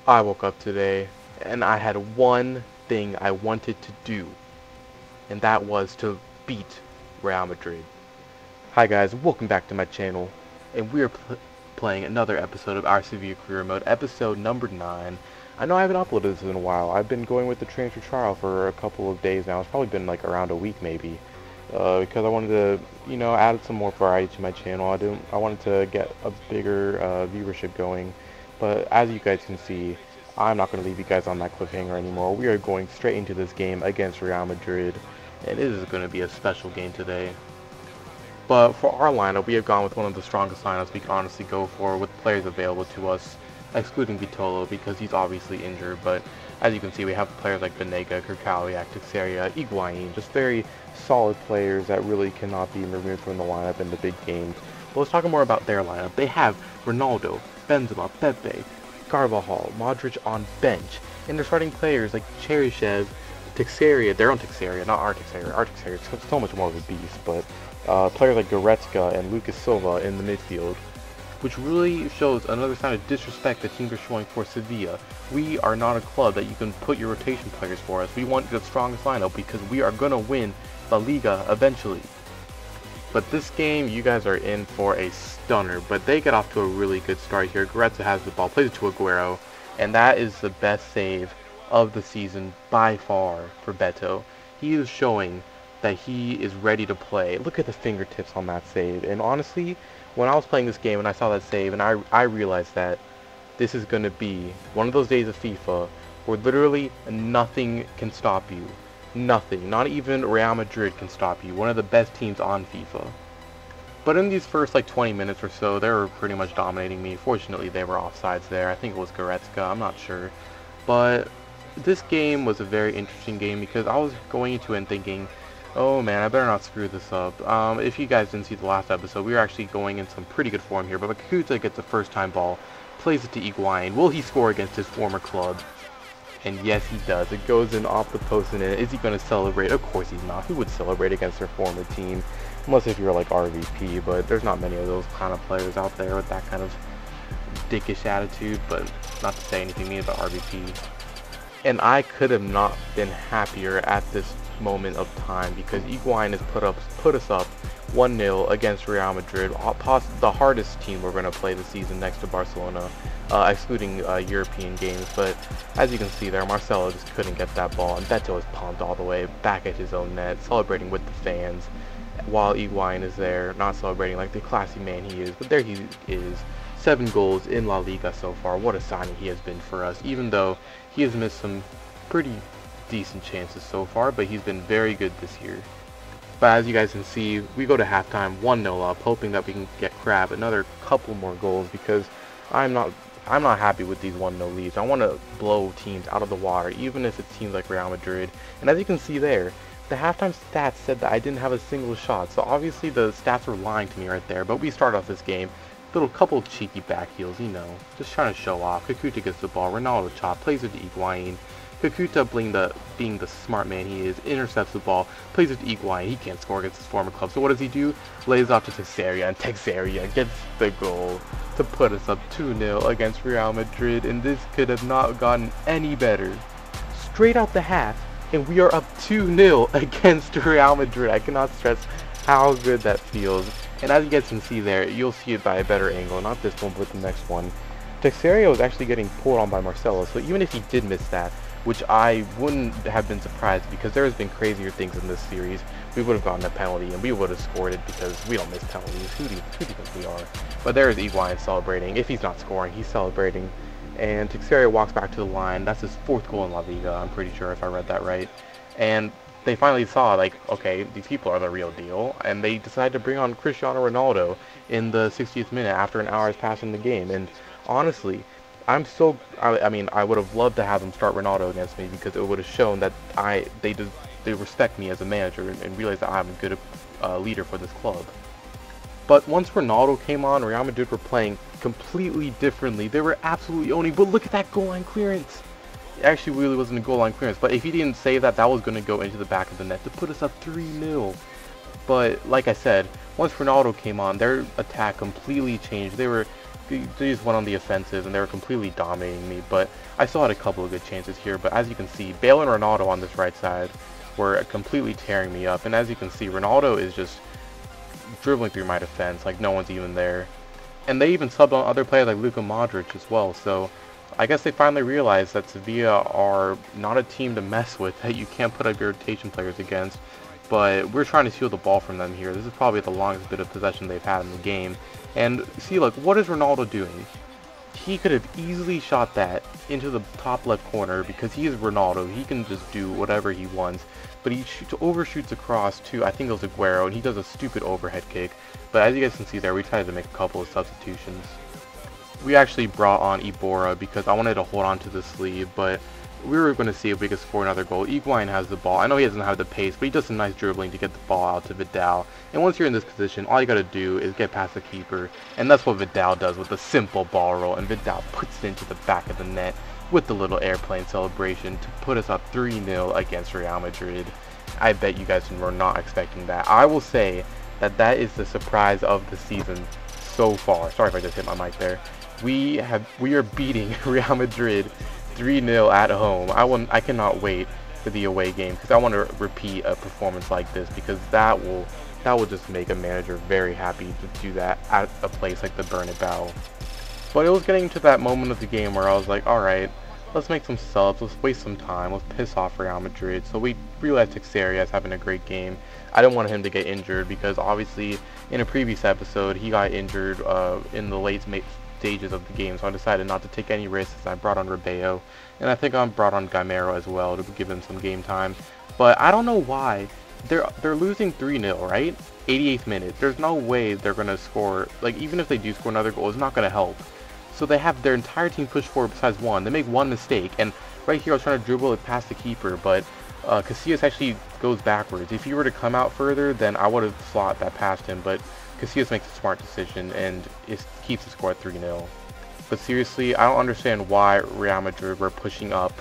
I woke up today and I had one thing I wanted to do, and that was to beat Real Madrid. Hi guys, welcome back to my channel, and we are playing another episode of our Sevilla career mode, episode number 9. I know I haven't uploaded this in a while. I've been going with the transfer trial for a couple of days now. It's probably been like around a week maybe. Because I wanted to, add some more variety to my channel. I wanted to get a bigger viewership going. But as you guys can see, I'm not going to leave you guys on that cliffhanger anymore. We are going straight into this game against Real Madrid, and it is going to be a special game today. But for our lineup, we have gone with one of the strongest lineups we can honestly go for, with players available to us, excluding Vitolo because he's obviously injured. But as you can see, we have players like Banega, Kirkaliak, Teixeira, Higuain, just very solid players that really cannot be removed from the lineup in the big games. But let's talk more about their lineup. They have Ronaldo, Benzema, Pepe, Carvajal, Modric on bench, and they're starting players like Cheryshev, Teixeira, their own Teixeira, not our Teixeira. Our Teixeira is so much more of a beast, but players like Goretzka and Lucas Silva in the midfield, which really shows another sign of disrespect that teams are showing for Sevilla. We are not a club that you can put your rotation players for us. We want the strongest lineup because we are going to win La Liga eventually. But this game, you guys are in for a stunner, but they get off to a really good start here. Goretzka has the ball, plays it to Aguero, and that is the best save of the season by far for Beto. He is showing that he is ready to play. Look at the fingertips on that save, and honestly, when I was playing this game and I saw that save, and I realized that this is going to be one of those days of FIFA where literally nothing can stop you. Nothing. Not even Real Madrid can stop you. One of the best teams on FIFA. But in these first like 20 minutes or so, they were pretty much dominating me. Fortunately, they were offsides there. I think it was Goretzka. I'm not sure. But this game was a very interesting game because I was going into it and thinking, oh man, I better not screw this up. If you guys didn't see the last episode, we were actually going in some pretty good form here. But Kakuta gets a first time ball, plays it to Higuain. Will he score against his former club? And yes, he does. It goes in off the post and in. Is he going to celebrate? Of course he's not. Who would celebrate against their former team? Unless if you're like RVP, but there's not many of those kind of players out there with that kind of dickish attitude. But not to say anything mean about RVP. And I could have not been happier at this moment of time because Higuain has put us up 1-0 against Real Madrid, the hardest team we're going to play this season next to Barcelona, excluding European games. But as you can see there, Marcelo just couldn't get that ball, and Beto is pumped all the way back at his own net, celebrating with the fans, while Higuain is there, not celebrating like the classy man he is. But there he is, 7 goals in La Liga so far. What a signing he has been for us, even though he has missed some pretty decent chances so far, but he's been very good this year. But as you guys can see, we go to halftime 1-0 up, hoping that we can grab another couple more goals because I'm not happy with these 1-0 leads. I want to blow teams out of the water, even if it seems like Real Madrid. And as you can see there, the halftime stats said that I didn't have a single shot, so obviously the stats were lying to me right there. But we start off this game, little couple cheeky back heels, just trying to show off. Kakuta gets the ball, Ronaldo chop, plays it to Higuain. Kakuta, being the smart man he is, intercepts the ball, plays it to Higuain. He can't score against his former club, so what does he do? Lays off to Teixeira, and Teixeira gets the goal to put us up 2-0 against Real Madrid, and this could have not gotten any better. Straight out the half, and we are up 2-0 against Real Madrid. I cannot stress how good that feels. And as you guys can see there, you'll see it by a better angle, not this one, but the next one. Teixeira was actually getting pulled on by Marcelo, so even if he did miss that, which I wouldn't have been surprised because there has been crazier things in this series, we would have gotten a penalty and we would have scored it because we don't miss penalties. Who do you think we are? But there is Higuain celebrating. If he's not scoring, he's celebrating. And Teixeira walks back to the line. That's his 4th goal in La Liga, I'm pretty sure, if I read that right. And they finally saw, like, okay, these people are the real deal, and they decided to bring on Cristiano Ronaldo in the 60th minute after an hour has passed in the game. And honestly, I mean, I would have loved to have them start Ronaldo against me because it would have shown that they respect me as a manager and realize that I'm a good leader for this club. But once Ronaldo came on, Real Madrid were playing completely differently. They were absolutely owning, but look at that goal line clearance. It actually really wasn't a goal line clearance, but if he didn't save that, that was going to go into the back of the net to put us up 3-0. But like I said, once Ronaldo came on, their attack completely changed. They were they just went on the offensive and they were completely dominating me. But I still had a couple of good chances here. But as you can see, Bale and Ronaldo on this right side were completely tearing me up. And as you can see, Ronaldo is just dribbling through my defense like no one's even there. And they even subbed on other players like Luka Modric as well. So I guess they finally realized that Sevilla are not a team to mess with, that you can't put up your rotation players against. But we're trying to steal the ball from them here. This is probably the longest bit of possession they've had in the game. And see, look, what is Ronaldo doing? He could have easily shot that into the top left corner because he is Ronaldo. He can just do whatever he wants. But he overshoots across to, I think it was Aguero, and he does a stupid overhead kick. But as you guys can see there, we tried to make a couple of substitutions. We actually brought on Iborra because I wanted to hold on to the sleeve, but we were going to see if we could score another goal. Higuain has the ball. I know he doesn't have the pace, but he does some nice dribbling to get the ball out to Vidal. And once you're in this position, all you got to do is get past the keeper. And that's what Vidal does with a simple ball roll. And Vidal puts it into the back of the net with the little airplane celebration to put us up 3-0 against Real Madrid. I bet you guys were not expecting that. I will say that that is the surprise of the season so far. Sorry if I just hit my mic there. We are beating Real Madrid 3-0 at home. I cannot wait for the away game because I want to repeat a performance like this because that will just make a manager very happy to do that at a place like the Bernabeu. But it was getting to that moment of the game where I was like, all right, let's make some subs, let's waste some time, let's piss off Real Madrid. So we realized Teixeira is having a great game. I didn't want him to get injured because obviously in a previous episode he got injured in the late stages of the game, so I decided not to take any risks. I brought on Rebello, and I think I brought on Gaimero as well to give him some game time. But I don't know why they're losing 3-0, right? 88th minute. There's no way they're gonna score. Like, even if they do score another goal, it's not gonna help. So they have their entire team pushed forward besides one. They make one mistake, and right here I was trying to dribble it past the keeper, but Casillas actually goes backwards. If he were to come out further, then I would have slot that past him, but Casillas makes a smart decision and it keeps the score at 3-0. But seriously, I don't understand why Real Madrid were pushing up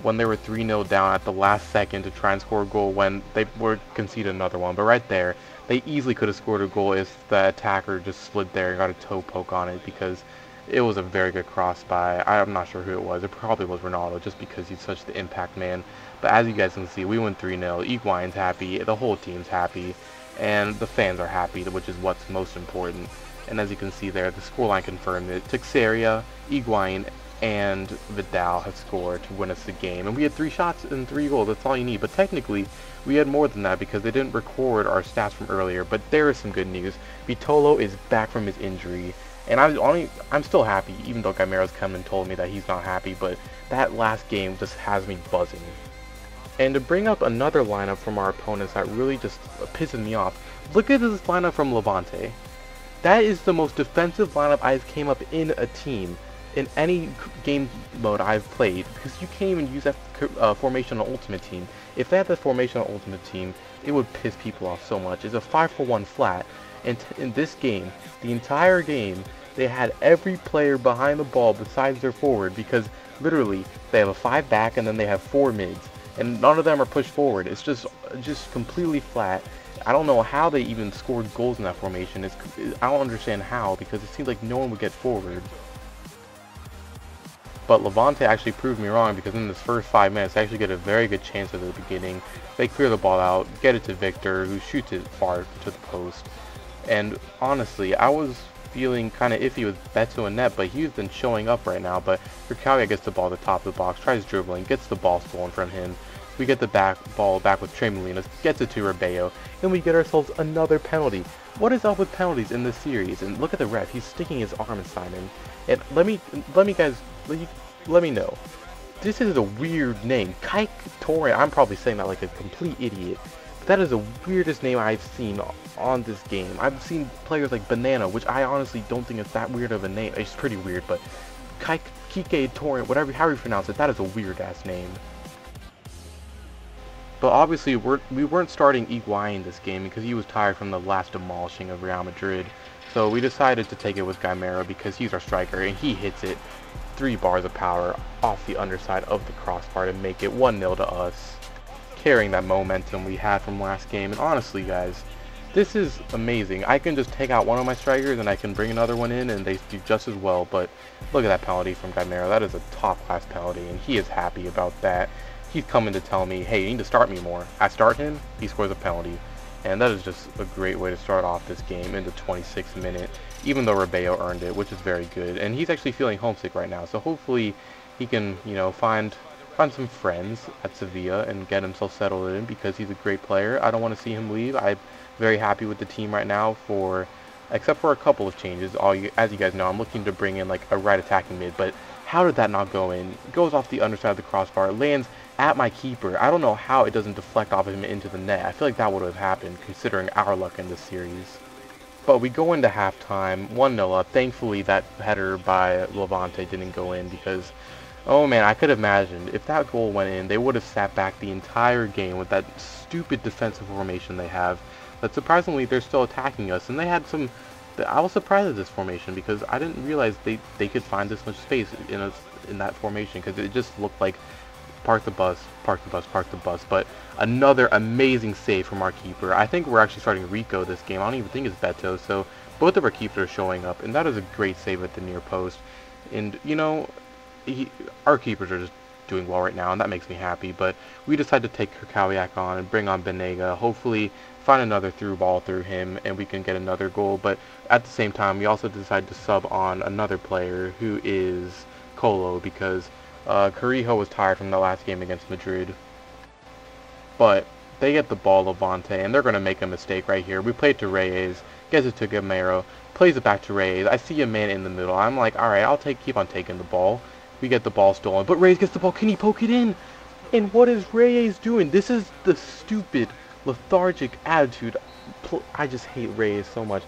when they were 3-0 down at the last second to try and score a goal when they were conceded another one. But right there, they easily could have scored a goal if the attacker just slid there and got a toe poke on it because it was a very good cross by, I'm not sure who it was. It probably was Ronaldo just because he's such the impact man. But as you guys can see, we went 3-0. Higuain's happy, the whole team's happy, and the fans are happy, which is what's most important. And as you can see there, the scoreline confirmed it. Teixeira, Higuain, and Vidal have scored to win us the game. And we had 3 shots and 3 goals. That's all you need. But technically, we had more than that because they didn't record our stats from earlier. But there is some good news. Vitolo is back from his injury. And I'm still happy, even though Gaimero's come and told me that he's not happy. But that last game just has me buzzing. And to bring up another lineup from our opponents that really just pisses me off, look at this lineup from Levante. That is the most defensive lineup I've came up in a team in any game mode I've played, because you can't even use that formation on Ultimate Team. If they had that formation on Ultimate Team, it would piss people off so much. It's a 5-4-1 flat, and in this game, the entire game, they had every player behind the ball besides their forward, because literally, they have a 5 back and then they have 4 mids. And none of them are pushed forward. It's just completely flat. I don't know how they even scored goals in that formation. I don't understand how, because it seems like no one would get forward. But Levante actually proved me wrong, because in this first 5 minutes, they actually get a very good chance at the beginning. They clear the ball out, get it to Victor, who shoots it far to the post. And honestly, I was feeling kind of iffy with Beto and net, but he's been showing up right now. But Ricalga gets the ball at the top of the box, tries dribbling, gets the ball stolen from him. We get the ball back with Trey Molina, gets it to Rebello, and we get ourselves another penalty. What is up with penalties in this series? And look at the ref, he's sticking his arm inside him. And let me know. This is a weird name. Kike Torre, I'm probably saying that like a complete idiot. But that is the weirdest name I've seen on this game. I've seen players like Banana, which I honestly don't think it's that weird of a name. It's pretty weird, but Kike Torre, however you pronounce it, that is a weird ass name. But obviously, we weren't starting Higuain this game because he was tired from the last demolishing of Real Madrid. So we decided to take it with Gaimero because he's our striker, and he hits it 3 bars of power off the underside of the crossbar to make it 1-0 to us, carrying that momentum we had from last game. And honestly, guys, This is amazing. I can just take out one of my strikers and I can bring another one in and they do just as well. But look at that penalty from Gaimero. That is a top-class penalty, and he is happy about that. He's coming to tell me, hey, you need to start me more. I start him, he scores a penalty. And that is just a great way to start off this game in the 26th minute, even though Rebello earned it, which is very good. And he's actually feeling homesick right now, so hopefully he can, you know, find some friends at Sevilla and get himself settled in, because he's a great player. I don't want to see him leave. I'm very happy with the team right now, except for a couple of changes. As you guys know, I'm looking to bring in like a right attacking mid, but how did that not go in? It goes off the underside of the crossbar, lands at my keeper. I don't know how it doesn't deflect off of him into the net. I feel like that would have happened considering our luck in this series. But we go into halftime, 1-0 up. Thankfully, that header by Levante didn't go in because, oh man, I could have imagined if that goal went in, they would have sat back the entire game with that stupid defensive formation they have. But surprisingly, they're still attacking us, and they had some. I was surprised at this formation because I didn't realize they could find this much space in that formation, because it just looked like park the bus, park the bus, park the bus. But another amazing save from our keeper. I think we're actually starting Rico this game. I don't even think it's Beto. So both of our keepers are showing up, and that is a great save at the near post. And you know, our keepers are just doing well right now, and that makes me happy. But we decided to take Krkowiak on and bring on Benega. Hopefully find another through ball through him and we can get another goal. But at the same time, we also decided to sub on another player, who is Colo, because Carrijo was tired from the last game against Madrid. But they get the ball, Levante, and they're going to make a mistake right here. We play it to Reyes, gets it to Gaimero, plays it back to Reyes. I see a man in the middle. I'm like, alright, I'll keep on taking the ball. We get the ball stolen, but Reyes gets the ball. Can he poke it in? And what is Reyes doing? This is the stupid, lethargic attitude. I just hate Reyes so much.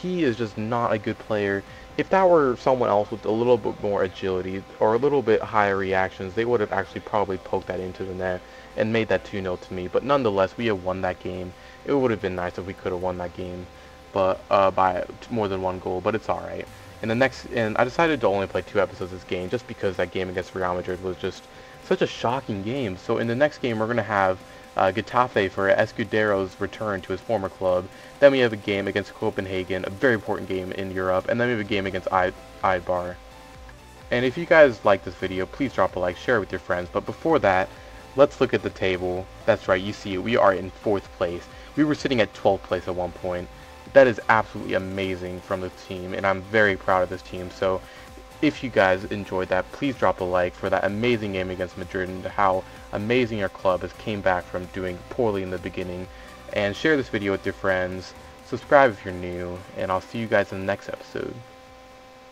He is just not a good player. If that were someone else with a little bit more agility or a little bit higher reactions, they would have actually probably poked that into the net and made that 2-0 to me. But nonetheless, we have won that game. It would have been nice if we could have won that game, but by more than one goal. But it's all right. And I decided to only play 2 episodes of this game just because that game against Real Madrid was just such a shocking game. So in the next game, we're going to have Getafe for Escudero's return to his former club. Then we have a game against Copenhagen, a very important game in Europe. And then we have a game against Eibar. And if you guys like this video, please drop a like, share it with your friends. But before that, let's look at the table. That's right, you see it. We are in 4th place. We were sitting at 12th place at one point. That is absolutely amazing from the team, and I'm very proud of this team. So if you guys enjoyed that, please drop a like for that amazing game against Madrid and how amazing our club has came back from doing poorly in the beginning. And share this video with your friends. Subscribe if you're new, and I'll see you guys in the next episode.